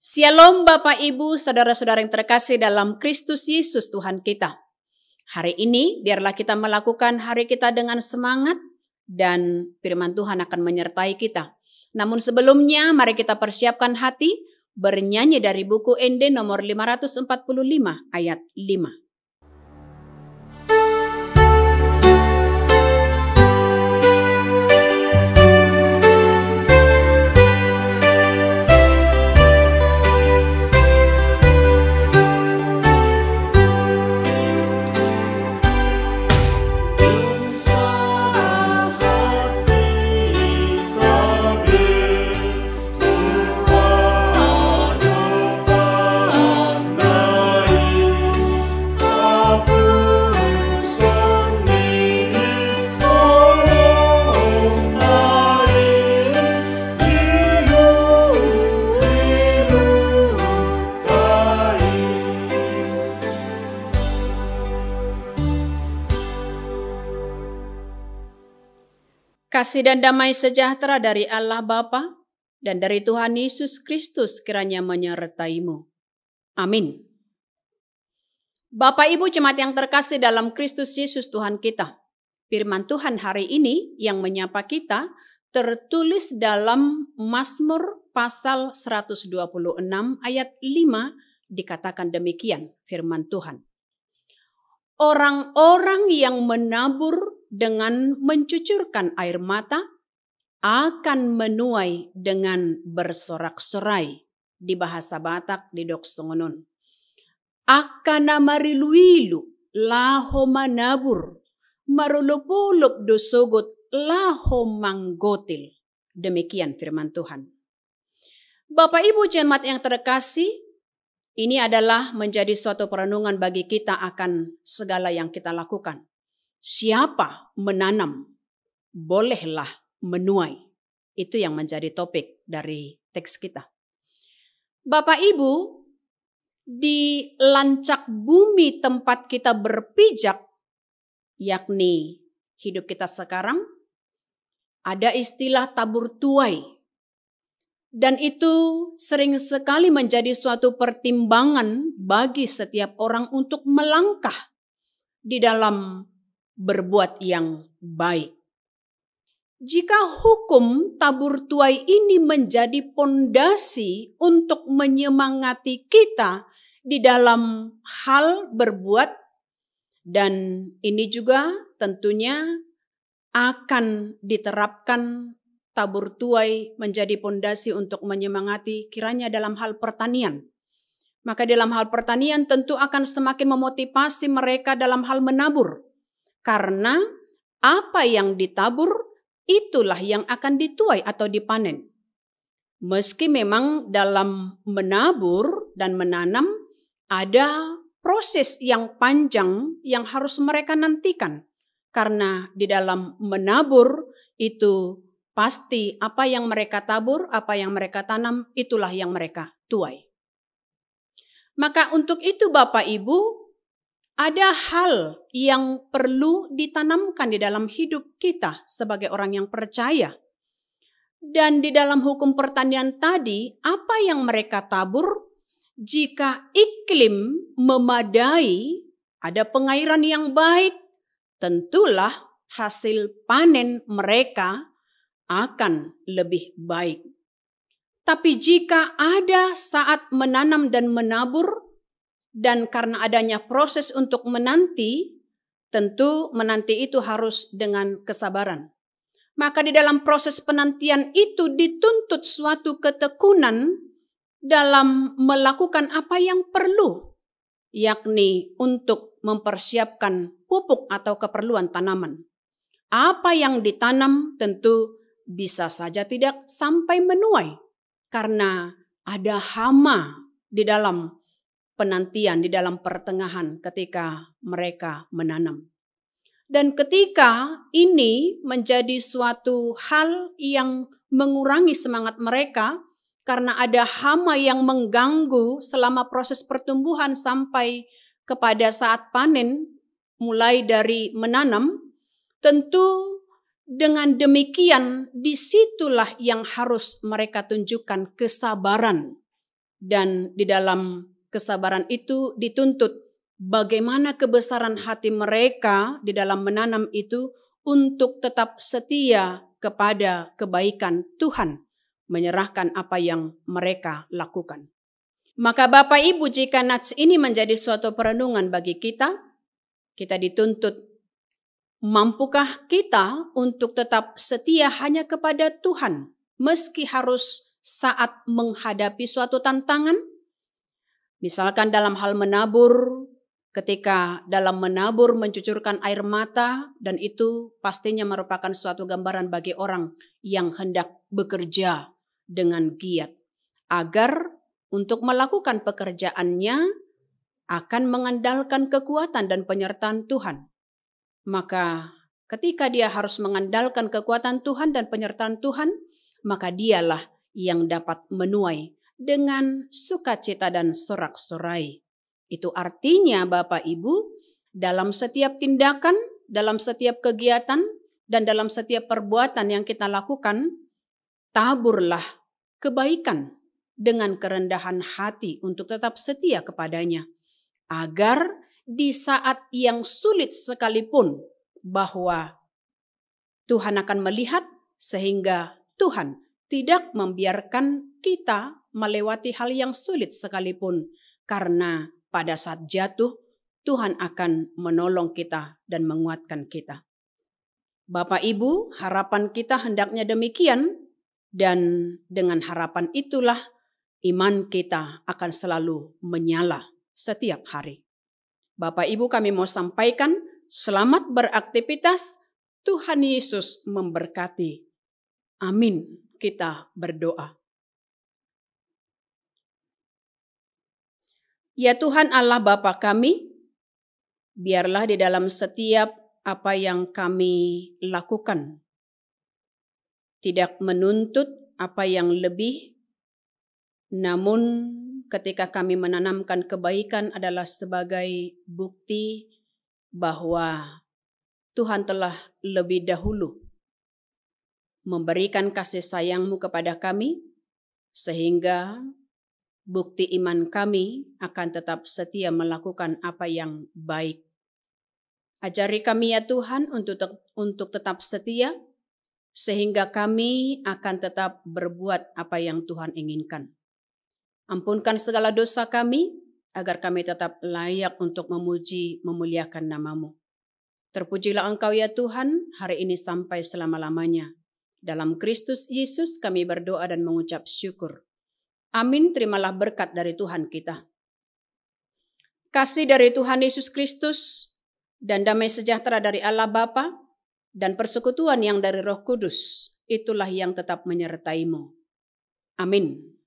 Shalom Bapak Ibu, saudara-saudara yang terkasih dalam Kristus Yesus Tuhan kita. Hari ini biarlah kita melakukan hari kita dengan semangat dan firman Tuhan akan menyertai kita. Namun sebelumnya mari kita persiapkan hati bernyanyi dari buku ND nomor 545 ayat 5. Kasih dan damai sejahtera dari Allah Bapa dan dari Tuhan Yesus Kristus kiranya menyertaimu. Amin. Bapak Ibu jemaat yang terkasih dalam Kristus Yesus Tuhan kita. Firman Tuhan hari ini yang menyapa kita tertulis dalam Mazmur pasal 126 ayat 5 dikatakan demikian firman Tuhan. Orang-orang yang menabur dengan mencucurkan air mata akan menuai dengan bersorak-sorai. Di bahasa Batak di Doksongonon. Akana mariluilu laho manabur marulupulup dosogot laho manggotil. Demikian firman Tuhan. Bapak Ibu jemaat yang terkasih, ini adalah menjadi suatu perenungan bagi kita akan segala yang kita lakukan. Siapa menanam, bolehlah menuai. Itu yang menjadi topik dari teks kita. Bapak Ibu, di lancak bumi tempat kita berpijak, yakni hidup kita sekarang, ada istilah tabur tuai. Dan itu sering sekali menjadi suatu pertimbangan bagi setiap orang untuk melangkah di dalam berbuat yang baik. Jika hukum tabur tuai ini menjadi pondasi untuk menyemangati kita di dalam hal berbuat, dan ini juga tentunya akan diterapkan tabur tuai menjadi pondasi untuk menyemangati kiranya dalam hal pertanian. Maka dalam hal pertanian tentu akan semakin memotivasi mereka dalam hal menabur. Karena apa yang ditabur itulah yang akan dituai atau dipanen. Meski memang dalam menabur dan menanam ada proses yang panjang yang harus mereka nantikan. Karena di dalam menabur itu pasti apa yang mereka tabur, apa yang mereka tanam itulah yang mereka tuai. Maka untuk itu Bapak Ibu, ada hal yang perlu ditanamkan di dalam hidup kita sebagai orang yang percaya. Dan di dalam hukum pertanian tadi, apa yang mereka tabur, jika iklim memadai, ada pengairan yang baik, tentulah hasil panen mereka akan lebih baik. Tapi jika ada saat menanam dan menabur, dan karena adanya proses untuk menanti, tentu menanti itu harus dengan kesabaran. Maka di dalam proses penantian itu dituntut suatu ketekunan dalam melakukan apa yang perlu, yakni untuk mempersiapkan pupuk atau keperluan tanaman. Apa yang ditanam tentu bisa saja tidak sampai menuai, karena ada hama di dalam penantian, di dalam pertengahan ketika mereka menanam. Dan ketika ini menjadi suatu hal yang mengurangi semangat mereka karena ada hama yang mengganggu selama proses pertumbuhan sampai kepada saat panen, mulai dari menanam, tentu Dengan demikian, disitulah yang harus mereka tunjukkan kesabaran Dan di dalam kesabaran itu dituntut bagaimana kebesaran hati mereka di dalam menanam itu untuk tetap setia kepada kebaikan Tuhan, menyerahkan apa yang mereka lakukan. Maka Bapak Ibu, jika nats ini menjadi suatu perenungan bagi kita dituntut, mampukah kita untuk tetap setia hanya kepada Tuhan, meski harus saat menghadapi suatu tantangan? Misalkan dalam hal menabur, ketika dalam menabur mencucurkan air mata, dan itu pastinya merupakan suatu gambaran bagi orang yang hendak bekerja dengan giat, agar untuk melakukan pekerjaannya akan mengandalkan kekuatan dan penyertaan Tuhan. Maka ketika dia harus mengandalkan kekuatan Tuhan dan penyertaan Tuhan, maka dialah yang dapat menuai dengan sukacita dan sorak-sorai. Itu artinya Bapak Ibu, dalam setiap tindakan, dalam setiap kegiatan, dan dalam setiap perbuatan yang kita lakukan, taburlah kebaikan dengan kerendahan hati untuk tetap setia kepadanya. Agar di saat yang sulit sekalipun bahwa Tuhan akan melihat, sehingga Tuhan tidak membiarkan kita melewati hal yang sulit sekalipun, karena pada saat jatuh Tuhan akan menolong kita dan menguatkan kita. Bapak Ibu, harapan kita hendaknya demikian, dan dengan harapan itulah iman kita akan selalu menyala setiap hari. Bapak Ibu, kami mau sampaikan selamat beraktivitas, Tuhan Yesus memberkati. Amin. Kita berdoa. Ya Tuhan Allah Bapa kami, biarlah di dalam setiap apa yang kami lakukan tidak menuntut apa yang lebih, namun ketika kami menanamkan kebaikan adalah sebagai bukti bahwa Tuhan telah lebih dahulu memberikan kasih sayang-Mu kepada kami, sehingga bukti iman kami akan tetap setia melakukan apa yang baik. Ajari kami ya Tuhan untuk tetap setia, sehingga kami akan tetap berbuat apa yang Tuhan inginkan. Ampunkan segala dosa kami, agar kami tetap layak untuk memuji, memuliakan nama-Mu. Terpujilah Engkau ya Tuhan, hari ini sampai selama-lamanya. Dalam Kristus Yesus kami berdoa dan mengucap syukur. Amin, terimalah berkat dari Tuhan kita. Kasih dari Tuhan Yesus Kristus dan damai sejahtera dari Allah Bapa dan persekutuan yang dari Roh Kudus, itulah yang tetap menyertai-Mu. Amin.